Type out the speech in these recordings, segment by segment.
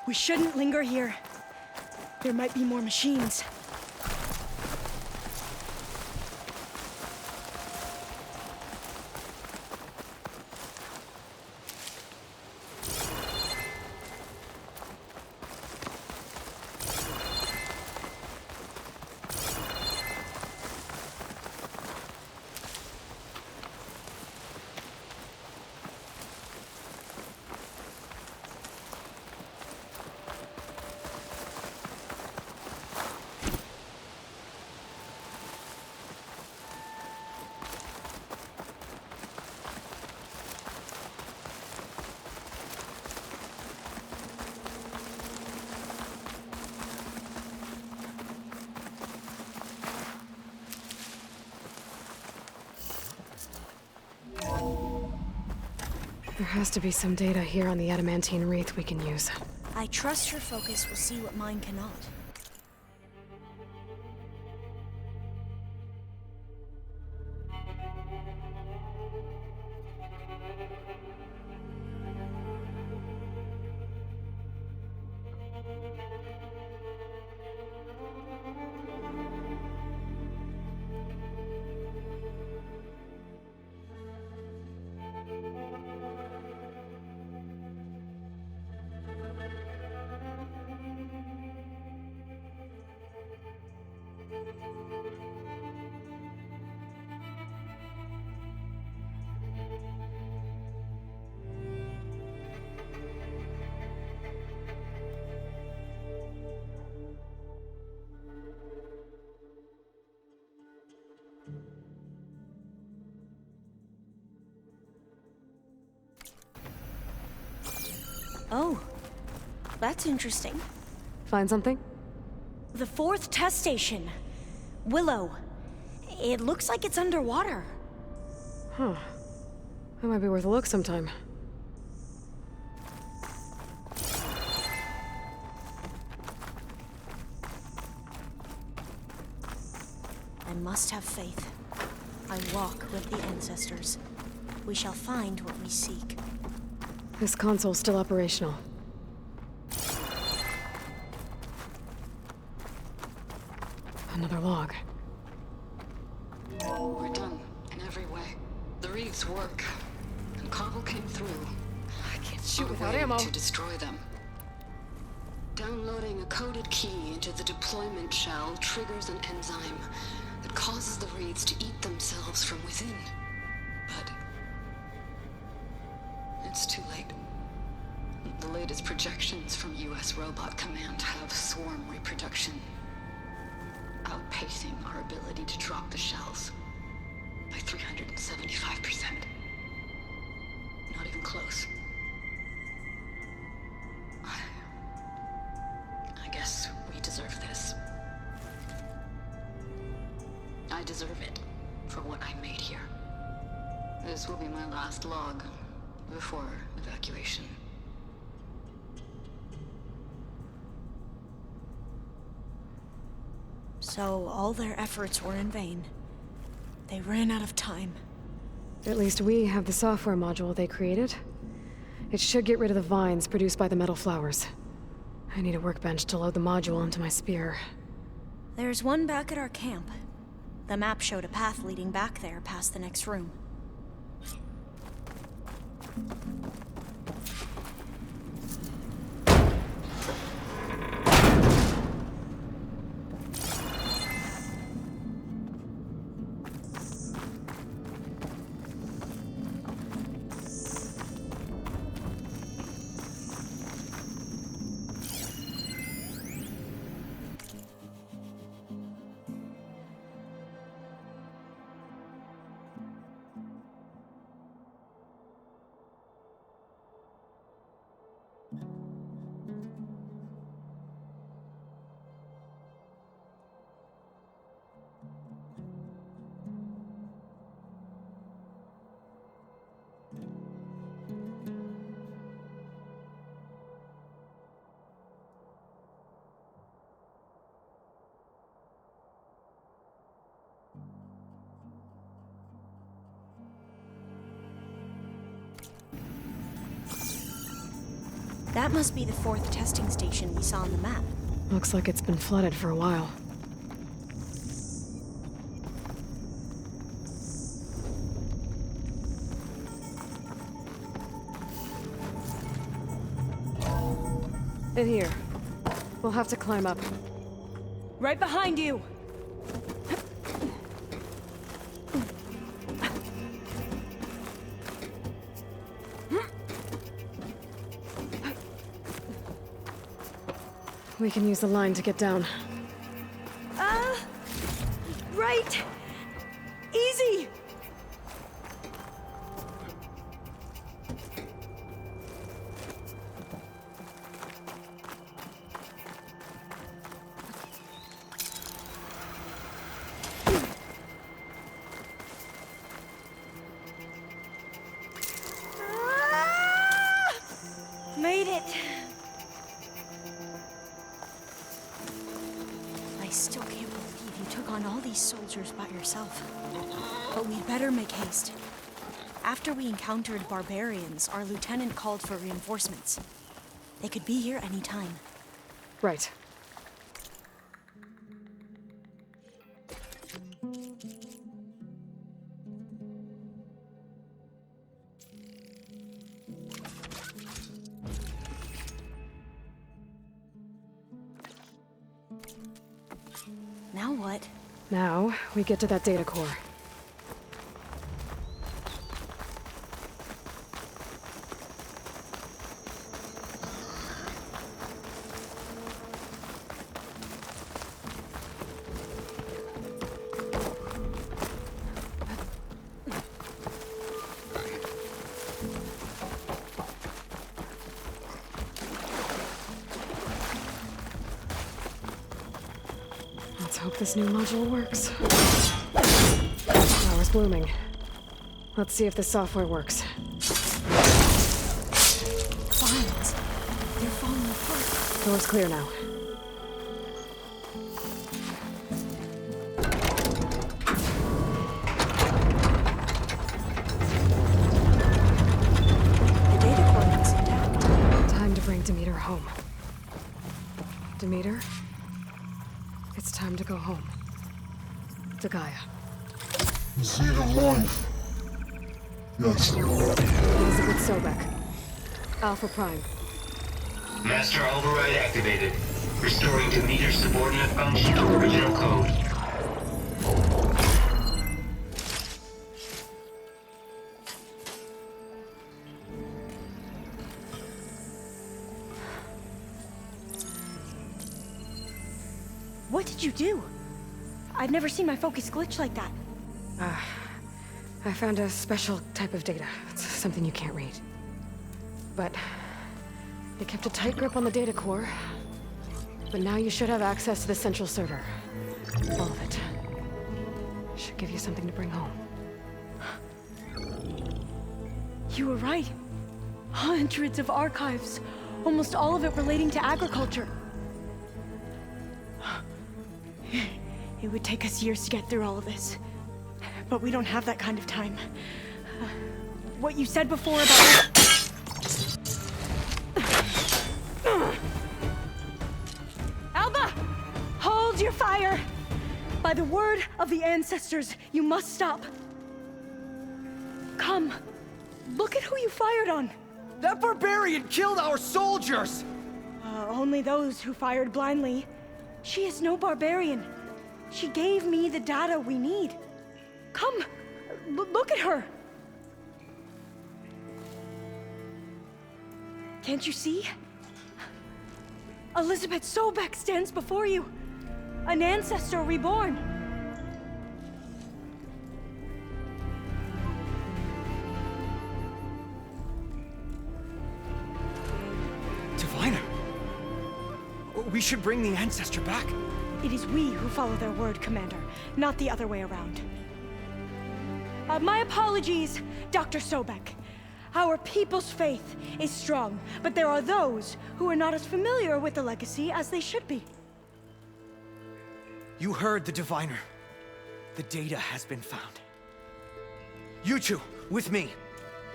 We shouldn't linger here. There might be more machines. There has to be some data here on the adamantine wreath we can use. I trust your focus will see what mine cannot. Oh, that's interesting. Find something? The fourth test station. Willow. It looks like it's underwater. Huh. That might be worth a look sometime. I must have faith. I walk with the ancestors. We shall find what we seek. This console's still operational. Another log. We're done, in every way. The wreaths work, and Cobble came through. I can't shoot Our without way ammo. to destroy them. Downloading a coded key into the deployment shell triggers an enzyme that causes the wreaths to eat themselves from within. But it's too late. The latest projections from US Robot Command have swarm reproduction, outpacing our ability to drop the shells by 375%. Not even close. I guess we deserve this. I deserve it for what I made here. This will be my last log before evacuation. So all their efforts were in vain. They ran out of time. At least we have the software module they created. It should get rid of the vines produced by the metal flowers. I need a workbench to load the module onto my spear. There's one back at our camp. The map showed a path leading back there past the next room. That must be the 4th testing station we saw on the map. Looks like it's been flooded for a while. In here. We'll have to climb up. Right behind you! We can use the line to get down. Right! Easy! Made it! I still can't believe you took on all these soldiers by yourself. But we'd better make haste. After we encountered barbarians, our lieutenant called for reinforcements. They could be here any time. Right. Now what? Now, we get to that data core. Let's hope this new module works. Flower's blooming. Let's see if the software works. Vines. They're falling apart. Door's clear now. The data core looks intact. Time to bring Demeter home. Demeter? It's time to go home. To Gaia. Zeta life. Yes. Elizabeth Sobek. Alpha Prime. Master override activated. Restoring Demeter's subordinate function to original code. What did you do? I've never seen my focus glitch like that. I found a special type of data. It's something you can't read. But it kept a tight grip on the data core. But now you should have access to the central server. All of it. Should give you something to bring home. You were right. Hundreds of archives. Almost all of it relating to agriculture. It would take us years to get through all of this. But we don't have that kind of time. What you said before about... Alba! Hold your fire! By the word of the ancestors, you must stop. Come. Look at who you fired on. That barbarian killed our soldiers! Only those who fired blindly. She is no barbarian. She gave me the data we need. Come, look at her. Can't you see? Elizabeth Sobek stands before you. An ancestor reborn. Diviner! We should bring the ancestor back. It is we who follow their word, Commander, not the other way around. My apologies, Dr. Sobek. Our people's faith is strong, but there are those who are not as familiar with the legacy as they should be. You heard the diviner. The data has been found. You two, with me.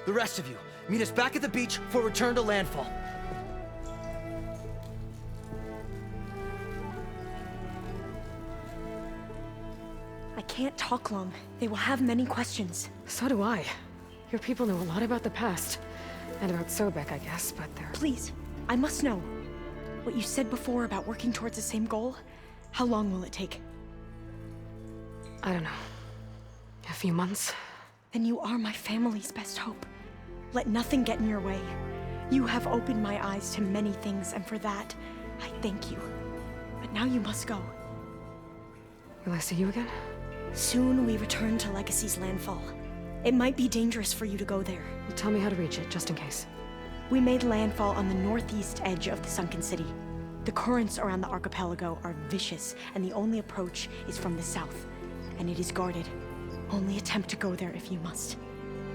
The rest of you, meet us back at the beach for return to landfall. I can't talk long. They will have many questions. So do I. Your people know a lot about the past. And about Sobek, I guess, but they're... Please, I must know. What you said before about working towards the same goal, how long will it take? I don't know. A few months? Then you are my family's best hope. Let nothing get in your way. You have opened my eyes to many things, and for that, I thank you. But now you must go. Will I see you again? Soon we return to Legacy's landfall. It might be dangerous for you to go there. Well, tell me how to reach it, just in case. We made landfall on the northeast edge of the sunken city. The currents around the archipelago are vicious, and the only approach is from the south. And it is guarded. Only attempt to go there if you must.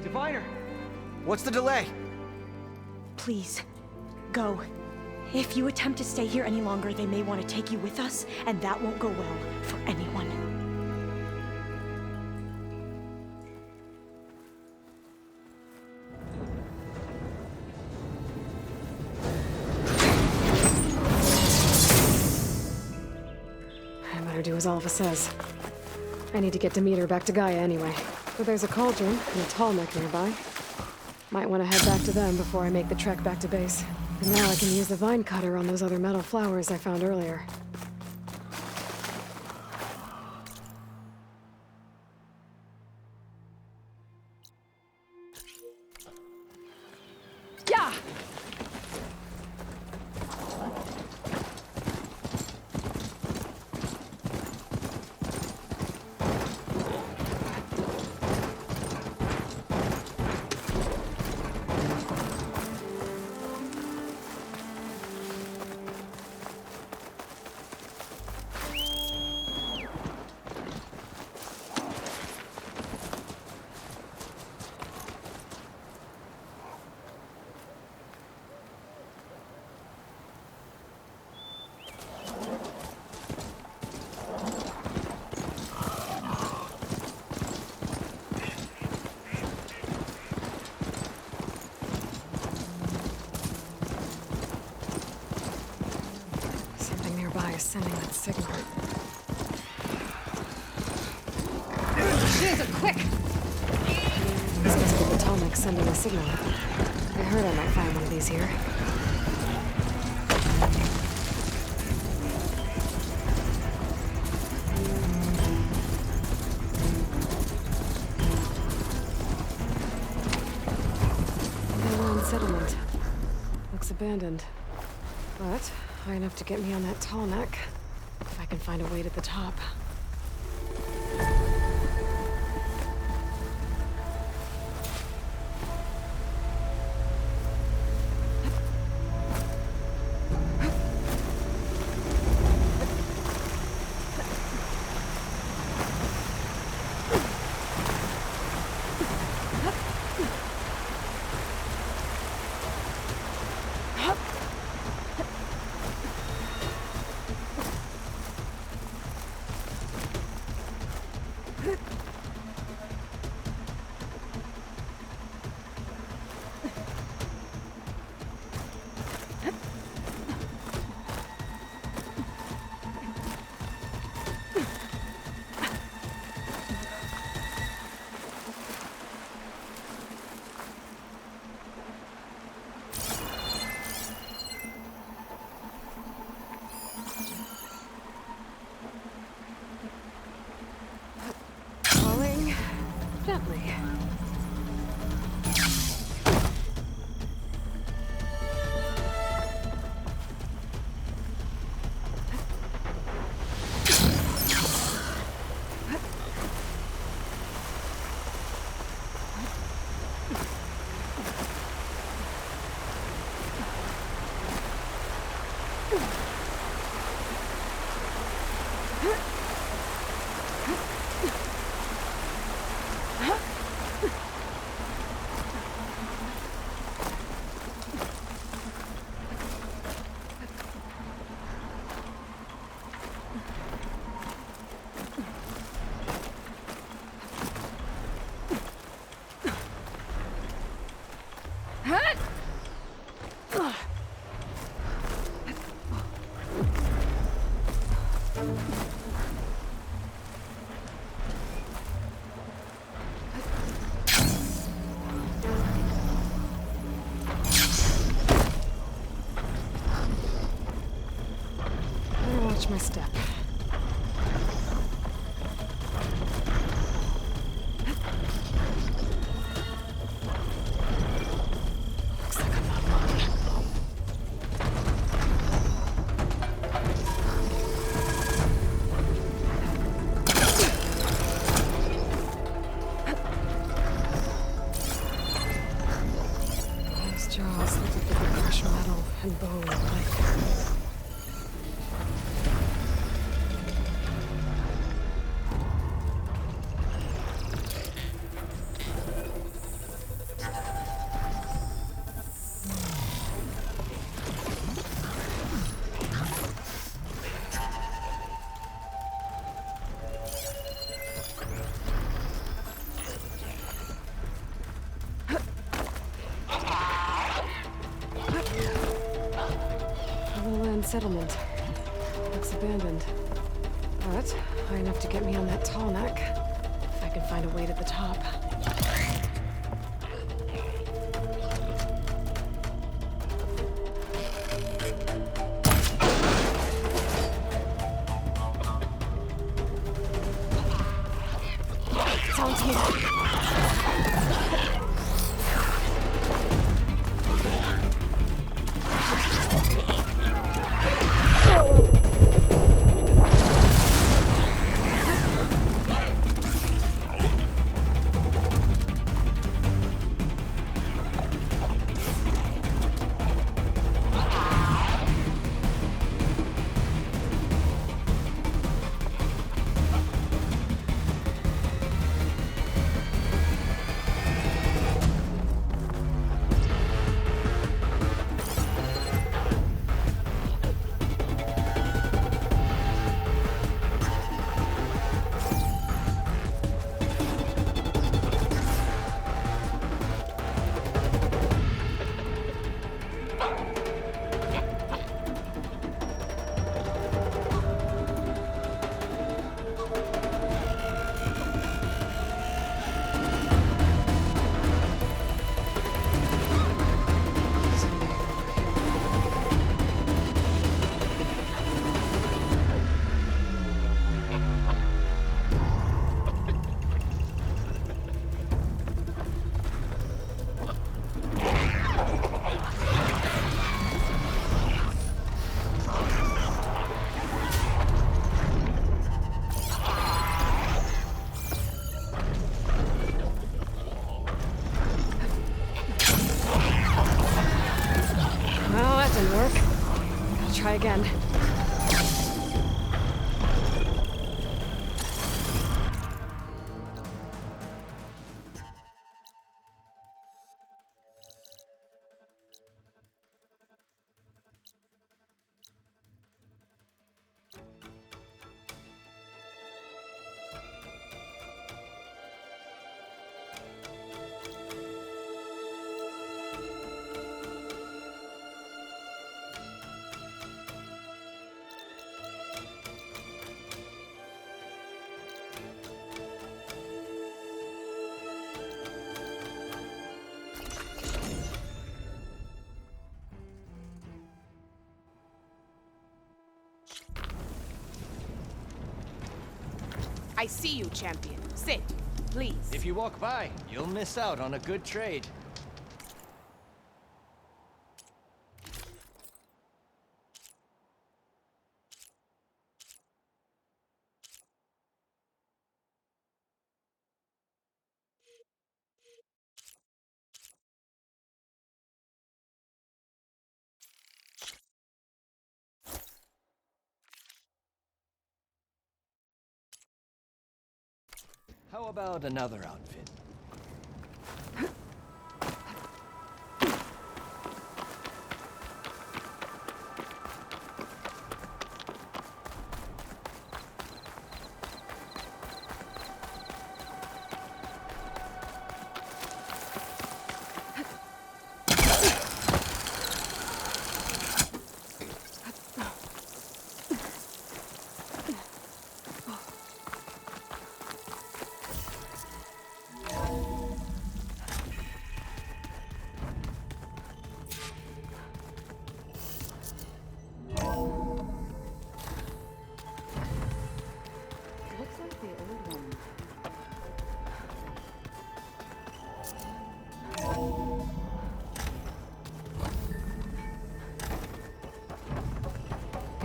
Diviner! What's the delay? Please, go. If you attempt to stay here any longer, they may want to take you with us, and that won't go well for anyone. I better do as Alva says. I need to get Demeter back to Gaia anyway. But there's a cauldron and a tall neck nearby. Might want to head back to them before I make the trek back to base. And now I can use the vine cutter on those other metal flowers I found earlier. Yeah! Sending that signal. Jesus, quick! This must be the Tallneck sending a signal. I heard I might find one of these here. Lone settlement. Looks abandoned. But high enough to get me on that tall neck. If I can find a way to the top. Gently. Watch my step. Looks like I'm not alone. Those jaws look like they could crush metal and bone like... settlement. Looks abandoned. But high enough to get me on that tall neck. If I can find a way to the top. Sounds here. Try again. I see you, champion. Sit, please. If you walk by, you'll miss out on a good trade. How about another outfit?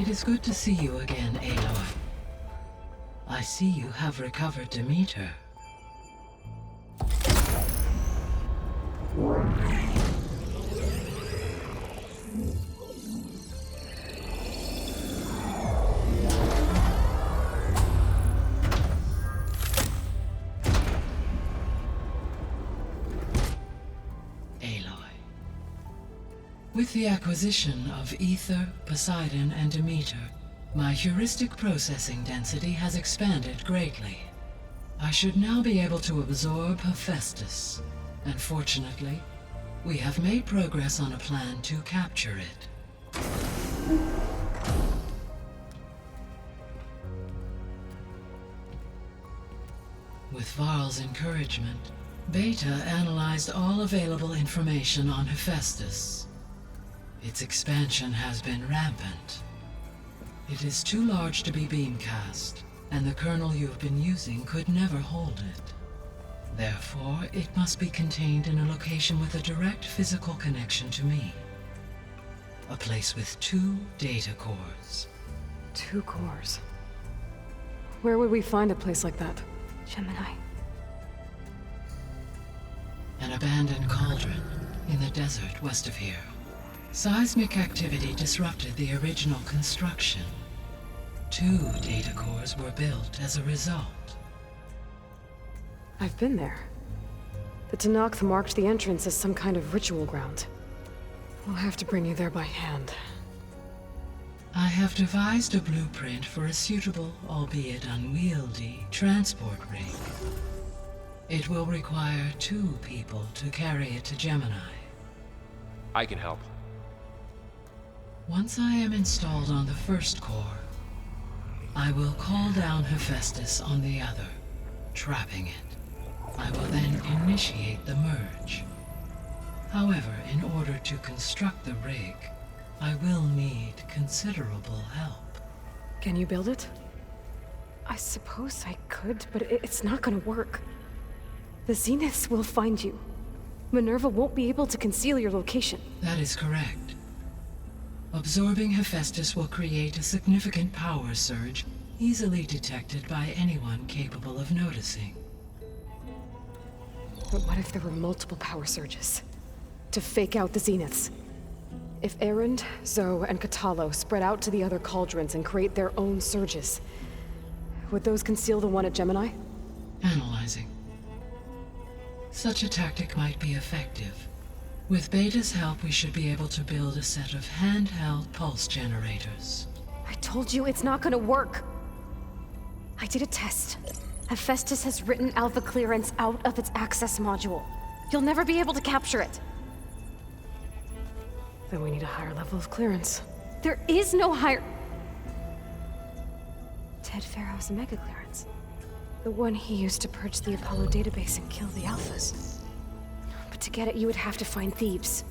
It is good to see you again, Aloy. I see you have recovered Demeter. With the acquisition of Ether, Poseidon, and Demeter, my heuristic processing density has expanded greatly. I should now be able to absorb Hephaestus, and fortunately, we have made progress on a plan to capture it. With Varl's encouragement, Beta analyzed all available information on Hephaestus. Its expansion has been rampant. It is too large to be beamcast, and the kernel you've been using could never hold it. Therefore, it must be contained in a location with a direct physical connection to me. A place with 2 data cores. 2 cores? Where would we find a place like that? Gemini. An abandoned cauldron in the desert west of here. Seismic activity disrupted the original construction. 2 data cores were built as a result. I've been there. The Tenakth marked the entrance as some kind of ritual ground. We'll have to bring you there by hand. I have devised a blueprint for a suitable, albeit unwieldy, transport rig. It will require 2 people to carry it to Gemini. I can help. Once I am installed on the first core, I will call down Hephaestus on the other, trapping it. I will then initiate the merge. However, in order to construct the rig, I will need considerable help. Can you build it? I suppose I could, but it's not gonna work. The Zeniths will find you. Minerva won't be able to conceal your location. That is correct. Absorbing Hephaestus will create a significant power surge, easily detected by anyone capable of noticing. But what if there were multiple power surges? To fake out the Zeniths? If Erend, Zoe, and Katalo spread out to the other cauldrons and create their own surges, would those conceal the one at Gemini? Analyzing. Such a tactic might be effective. With Beta's help, we should be able to build a set of handheld pulse generators. I told you it's not gonna work! I did a test. Hephaestus has written Alpha Clearance out of its access module. You'll never be able to capture it. Then we need a higher level of clearance. There is no higher... Ted Farrow's Mega Clearance. The one he used to purge the Apollo database and kill the Alphas. But to get it, you would have to find Thebes.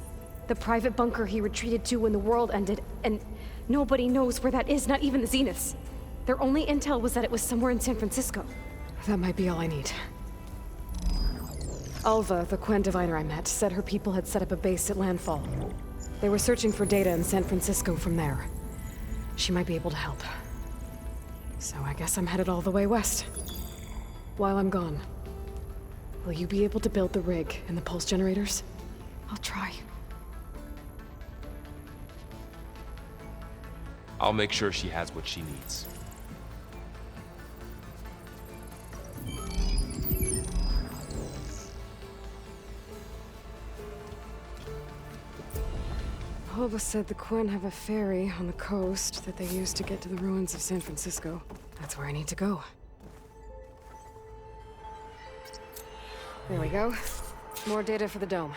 The private bunker he retreated to when the world ended, and nobody knows where that is, not even the Zeniths. Their only intel was that it was somewhere in San Francisco. That might be all I need. Alva, the Quen diviner I met, said her people had set up a base at Landfall. They were searching for data in San Francisco from there. She might be able to help. So I guess I'm headed all the way west. While I'm gone, will you be able to build the rig and the pulse generators? I'll try. I'll make sure she has what she needs. Alva said the Quen have a ferry on the coast that they use to get to the ruins of San Francisco. That's where I need to go. There we go. More data for the dome.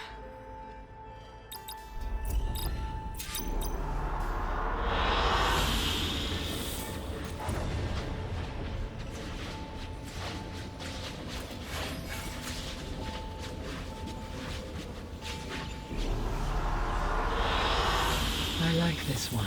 I like this one.